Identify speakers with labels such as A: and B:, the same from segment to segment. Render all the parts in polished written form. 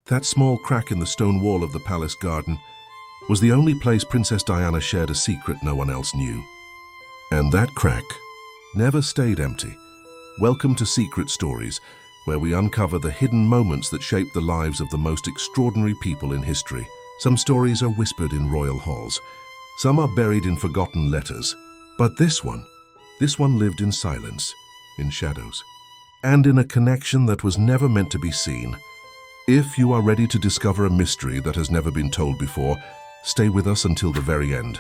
A: That small crack in the stone wall of the palace garden was the only place Princess Diana shared a secret no one else knew. And that crack never stayed empty. Welcome to Secret Stories, where we uncover the hidden moments that shape the lives of the most extraordinary people in history. Some stories are whispered in royal halls. Some are buried in forgotten letters. But this one lived in silence, in shadows, and in a connection that was never meant to be seen. If you are ready to discover a mystery that has never been told before, stay with us until the very end.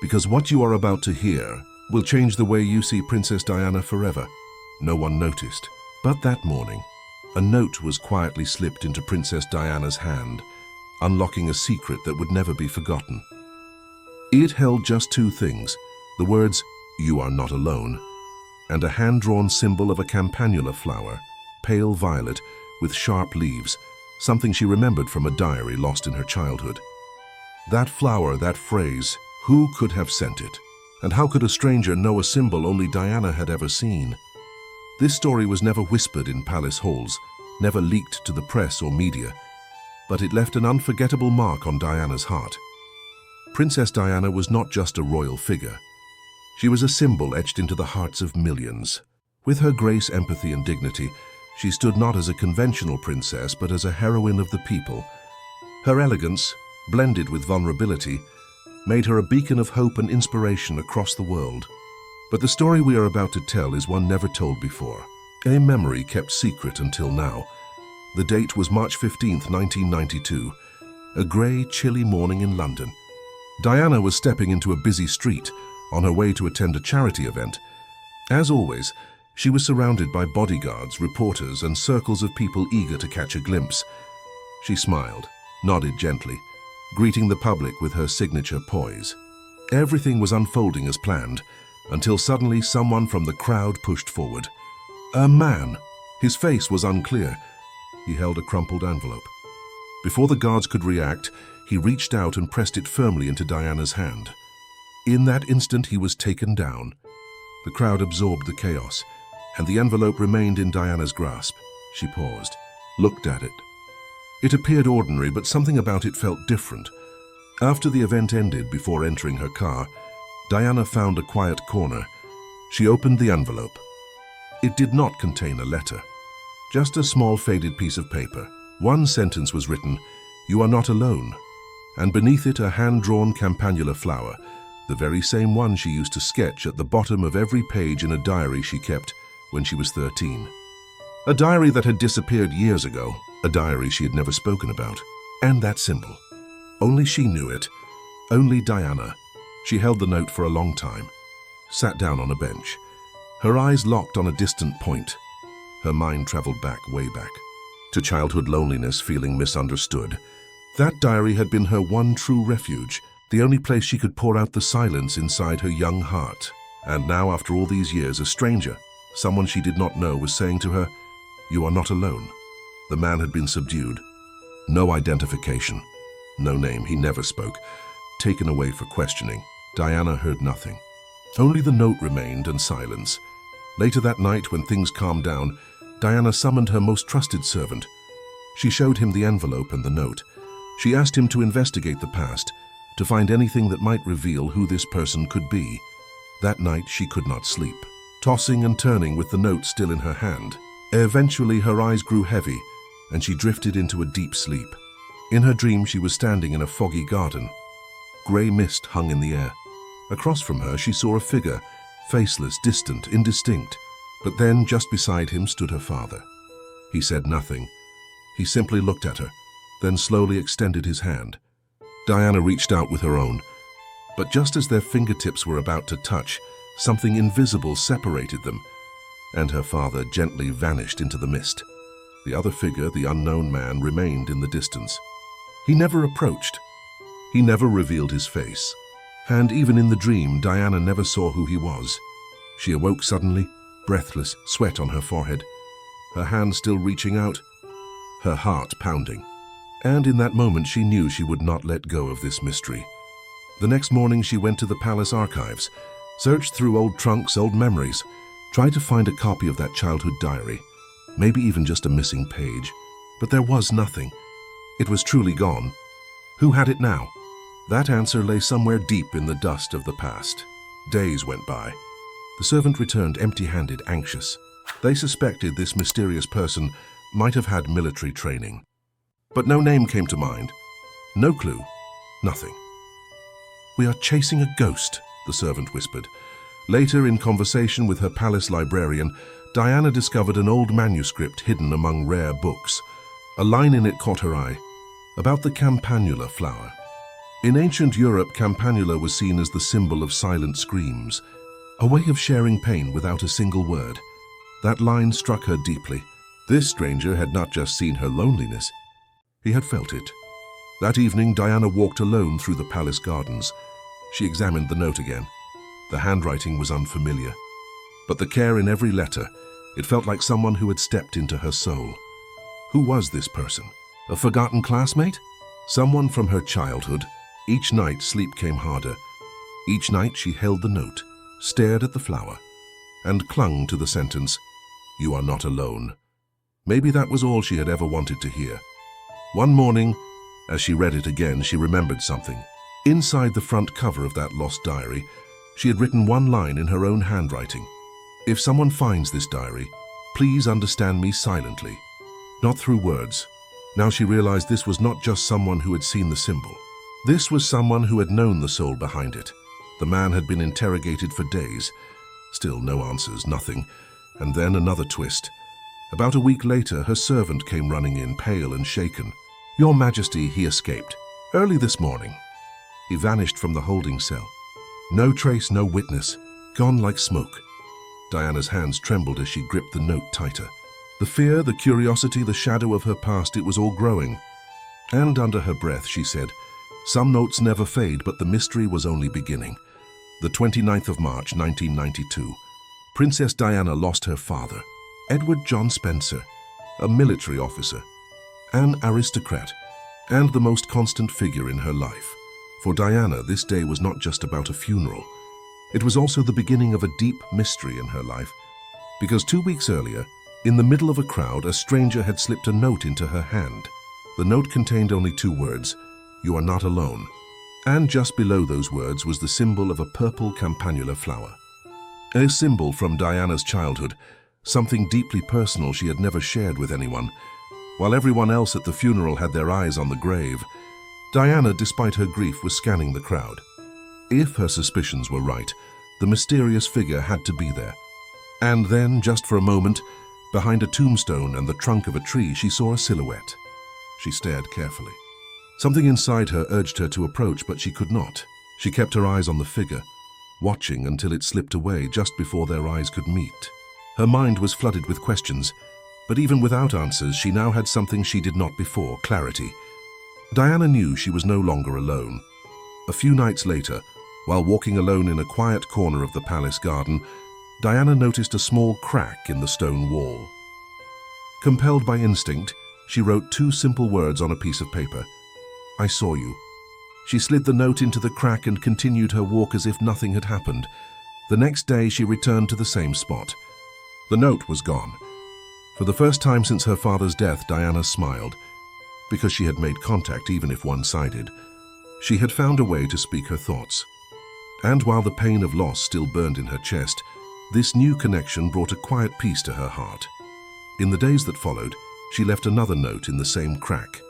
A: Because what you are about to hear will change the way you see Princess Diana forever. No one noticed. But that morning, a note was quietly slipped into Princess Diana's hand, unlocking a secret that would never be forgotten. It held just two things: the words, "You are not alone," and a hand-drawn symbol of a campanula flower, pale violet with sharp leaves, something she remembered from a diary lost in her childhood. That flower, that phrase, who could have sent it? And how could a stranger know a symbol only Diana had ever seen? This story was never whispered in palace halls, never leaked to the press or media, but it left an unforgettable mark on Diana's heart. Princess Diana was not just a royal figure. She was a symbol etched into the hearts of millions. With her grace, empathy, and dignity, she stood not as a conventional princess, but as a heroine of the people. Her elegance, blended with vulnerability, made her a beacon of hope and inspiration across the world. But the story we are about to tell is one never told before, a memory kept secret until now. The date was March 15th, 1992, a grey, chilly morning in London. Diana was stepping into a busy street on her way to attend a charity event. As always, she was surrounded by bodyguards, reporters, and circles of people eager to catch a glimpse. She smiled, nodded gently, greeting the public with her signature poise. Everything was unfolding as planned, until suddenly someone from the crowd pushed forward. A man. His face was unclear. He held a crumpled envelope. Before the guards could react, he reached out and pressed it firmly into Diana's hand. In that instant, he was taken down. The crowd absorbed the chaos, and the envelope remained in Diana's grasp. She paused, looked at it. It appeared ordinary, but something about it felt different. After the event ended, before entering her car, Diana found a quiet corner. She opened the envelope. It did not contain a letter, just a small faded piece of paper. One sentence was written, "You are not alone," and beneath it a hand-drawn campanula flower, the very same one she used to sketch at the bottom of every page in a diary she kept when she was 13. A diary that had disappeared years ago, a diary she had never spoken about. And that symbol. Only she knew it. Only Diana. She held the note for a long time, sat down on a bench. Her eyes locked on a distant point. Her mind traveled back, way back, to childhood loneliness, feeling misunderstood. That diary had been her one true refuge, the only place she could pour out the silence inside her young heart. And now, after all these years, a stranger, someone she did not know, was saying to her, "You are not alone." The man had been subdued. No identification. No name. He never spoke. Taken away for questioning. Diana heard nothing. Only the note remained and silence. Later that night, when things calmed down, Diana summoned her most trusted servant. She showed him the envelope and the note. She asked him to investigate the past, to find anything that might reveal who this person could be. That night she could not sleep, tossing and turning with the note still in her hand. Eventually her eyes grew heavy, and she drifted into a deep sleep. In her dream she was standing in a foggy garden. Grey mist hung in the air. Across from her she saw a figure, faceless, distant, indistinct. But then, just beside him, stood her father. He said nothing. He simply looked at her, then slowly extended his hand. Diana reached out with her own. But just as their fingertips were about to touch, something invisible separated them, and her father gently vanished into the mist. The other figure, the unknown man, remained in the distance. He never approached. He never revealed his face. And even in the dream, Diana never saw who he was. She awoke suddenly, breathless, sweat on her forehead, her hand still reaching out, her heart pounding. And in that moment she knew she would not let go of this mystery. The next morning she went to the palace archives, searched through old trunks, old memories, tried to find a copy of that childhood diary, maybe even just a missing page. But there was nothing. It was truly gone. Who had it now? That answer lay somewhere deep in the dust of the past. Days went by. The servant returned empty-handed, anxious. They suspected this mysterious person might have had military training. But no name came to mind. No clue. Nothing. "We are chasing a ghost," the servant whispered. Later, in conversation with her palace librarian, Diana discovered an old manuscript hidden among rare books. A line in it caught her eye, about the campanula flower. In ancient Europe, campanula was seen as the symbol of silent screams, a way of sharing pain without a single word. That line struck her deeply. This stranger had not just seen her loneliness, he had felt it. That evening, Diana walked alone through the palace gardens. She examined the note again. The handwriting was unfamiliar, but the care in every letter, it felt like someone who had stepped into her soul. Who was this person? A forgotten classmate? Someone from her childhood? Each night, sleep came harder. Each night, she held the note, stared at the flower, and clung to the sentence, "You are not alone." Maybe that was all she had ever wanted to hear. One morning, as she read it again, she remembered something. Inside the front cover of that lost diary, she had written one line in her own handwriting. "If someone finds this diary, please understand me silently." Not through words. Now she realized this was not just someone who had seen the symbol. This was someone who had known the soul behind it. The man had been interrogated for days. Still no answers, nothing. And then another twist. About a week later, her servant came running in, pale and shaken. "Your Majesty," he escaped. "Early this morning." He vanished from the holding cell. No trace, no witness. Gone like smoke. Diana's hands trembled as she gripped the note tighter. The fear, the curiosity, the shadow of her past, it was all growing. And under her breath, she said, "Some notes never fade, but the mystery was only beginning." The 29th of March, 1992. Princess Diana lost her father, Edward John Spencer, a military officer, an aristocrat, and the most constant figure in her life. For Diana, this day was not just about a funeral. It was also the beginning of a deep mystery in her life, because 2 weeks earlier, in the middle of a crowd, a stranger had slipped a note into her hand. The note contained only 2 words, "You are not alone." And just below those words was the symbol of a purple campanula flower. A symbol from Diana's childhood, something deeply personal she had never shared with anyone. While everyone else at the funeral had their eyes on the grave, Diana, despite her grief, was scanning the crowd. If her suspicions were right, the mysterious figure had to be there. And then, just for a moment, behind a tombstone and the trunk of a tree, she saw a silhouette. She stared carefully. Something inside her urged her to approach, but she could not. She kept her eyes on the figure, watching until it slipped away just before their eyes could meet. Her mind was flooded with questions, but even without answers, she now had something she did not before, clarity. Diana knew she was no longer alone. A few nights later, while walking alone in a quiet corner of the palace garden, Diana noticed a small crack in the stone wall. Compelled by instinct, she wrote 2 simple words on a piece of paper. "I saw you." She slid the note into the crack and continued her walk as if nothing had happened. The next day, she returned to the same spot. The note was gone. For the first time since her father's death, Diana smiled, because she had made contact, even if one-sided. She had found a way to speak her thoughts. And while the pain of loss still burned in her chest, this new connection brought a quiet peace to her heart. In the days that followed, she left another note in the same crack.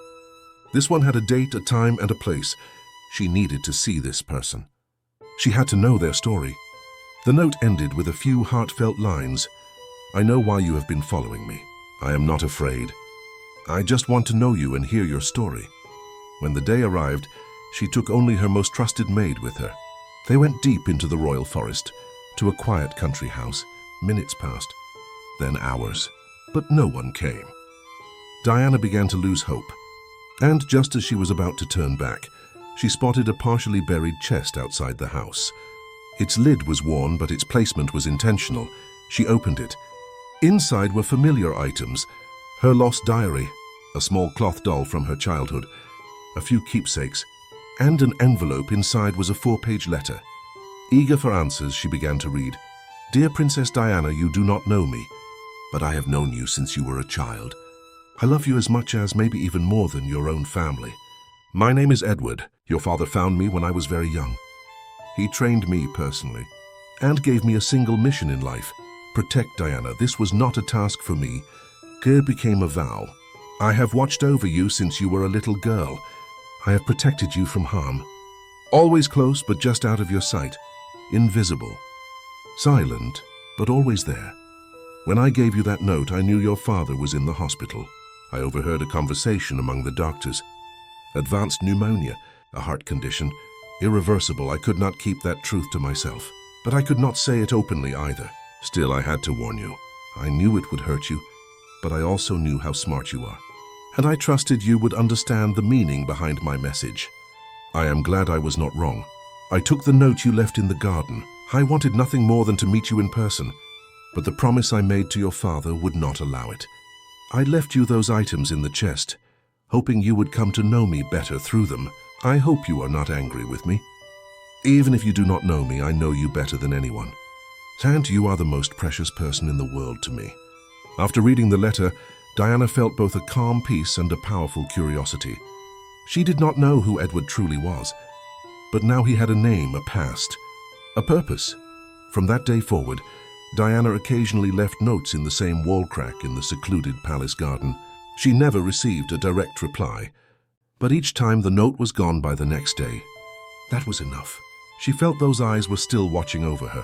A: This one had a date, a time, and a place. She needed to see this person. She had to know their story. The note ended with a few heartfelt lines. "I know why you have been following me. I am not afraid. I just want to know you and hear your story." When the day arrived, she took only her most trusted maid with her. They went deep into the royal forest, to a quiet country house. Minutes passed, then hours, but no one came. Diana began to lose hope, and just as she was about to turn back, she spotted a partially buried chest outside the house. Its lid was worn, but its placement was intentional. She opened it. Inside were familiar items: her lost diary, a small cloth doll from her childhood, a few keepsakes, and an envelope inside was a 4-page letter. Eager for answers, she began to read. "Dear Princess Diana, you do not know me, but I have known you since you were a child. I love you as much as, maybe even more than, your own family. My name is Edward. Your father found me when I was very young. He trained me personally and gave me a single mission in life: protect Diana. This was not a task for me. It became a vow. I have watched over you since you were a little girl. I have protected you from harm. Always close, but just out of your sight. Invisible. Silent, but always there. When I gave you that note, I knew your father was in the hospital. I overheard a conversation among the doctors. Advanced pneumonia, a heart condition, irreversible. I could not keep that truth to myself, but I could not say it openly either. Still, I had to warn you. I knew it would hurt you, but I also knew how smart you are. And I trusted you would understand the meaning behind my message. I am glad I was not wrong. I took the note you left in the garden. I wanted nothing more than to meet you in person, but the promise I made to your father would not allow it. I left you those items in the chest, hoping you would come to know me better through them. I hope you are not angry with me. Even if you do not know me, I know you better than anyone. And you are the most precious person in the world to me. After reading the letter, Diana felt both a calm peace and a powerful curiosity. She did not know who Edward truly was, but now he had a name, a past, a purpose. From that day forward, Diana occasionally left notes in the same wall crack in the secluded palace garden. She never received a direct reply, but each time the note was gone by the next day. That was enough. She felt those eyes were still watching over her.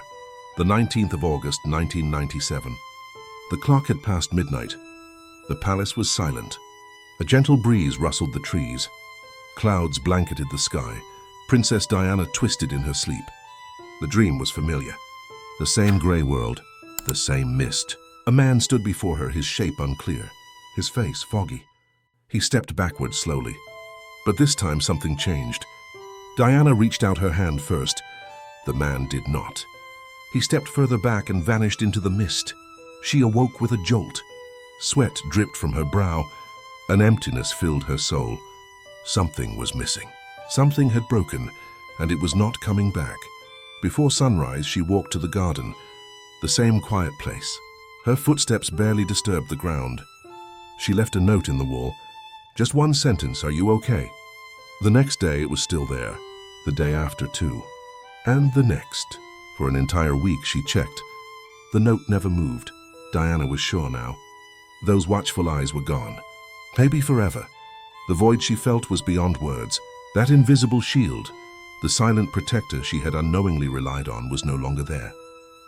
A: The 19th of August, 1997. The clock had passed midnight. The palace was silent. A gentle breeze rustled the trees. Clouds blanketed the sky. Princess Diana twisted in her sleep. The dream was familiar. The same gray world, the same mist. A man stood before her, his shape unclear, his face foggy. He stepped backward slowly. But this time something changed. Diana reached out her hand first. The man did not. He stepped further back and vanished into the mist. She awoke with a jolt. Sweat dripped from her brow. An emptiness filled her soul. Something was missing. Something had broken, and it was not coming back. Before sunrise, she walked to the garden, the same quiet place. Her footsteps barely disturbed the ground. She left a note in the wall. Just one sentence, "Are you okay?" The next day it was still there. The day after too. And the next. For an entire week she checked. The note never moved. Diana was sure now. Those watchful eyes were gone. Maybe forever. The void she felt was beyond words. That invisible shield, the silent protector she had unknowingly relied on, was no longer there.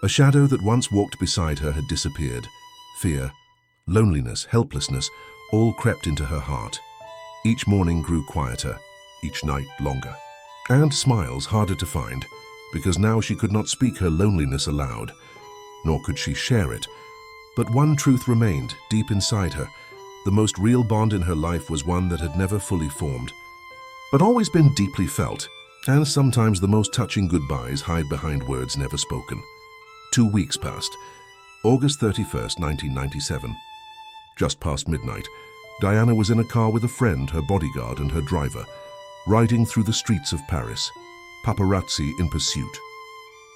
A: A shadow that once walked beside her had disappeared. Fear, loneliness, helplessness, all crept into her heart. Each morning grew quieter, each night longer. And smiles harder to find, because now she could not speak her loneliness aloud, nor could she share it. But one truth remained deep inside her. The most real bond in her life was one that had never fully formed, but always been deeply felt. And sometimes the most touching goodbyes hide behind words never spoken. 2 weeks passed. August 31st, 1997. Just past midnight, Diana was in a car with a friend, her bodyguard and her driver, riding through the streets of Paris. Paparazzi in pursuit.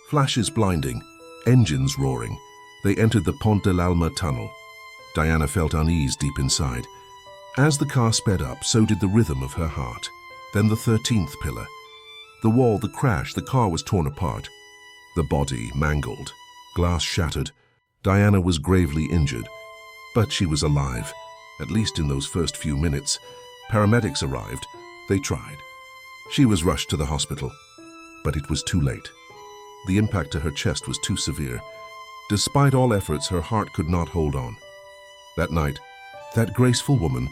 A: Flashes blinding, engines roaring. They entered the Pont de l'Alma tunnel. Diana felt unease deep inside. As the car sped up, so did the rhythm of her heart. Then the 13th pillar. The wall, the crash, the car was torn apart. The body mangled, glass shattered. Diana was gravely injured, but she was alive, at least in those first few minutes. Paramedics arrived. They tried. She was rushed to the hospital, but it was too late. The impact to her chest was too severe. Despite all efforts, her heart could not hold on. That night, that graceful woman,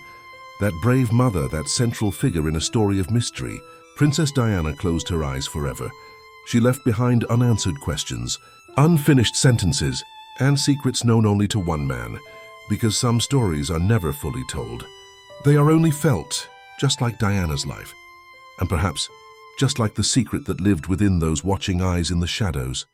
A: that brave mother, that central figure in a story of mystery, Princess Diana closed her eyes forever. She left behind unanswered questions, unfinished sentences, and secrets known only to one man, because some stories are never fully told. They are only felt, just like Diana's life, and perhaps just like the secret that lived within those watching eyes in the shadows.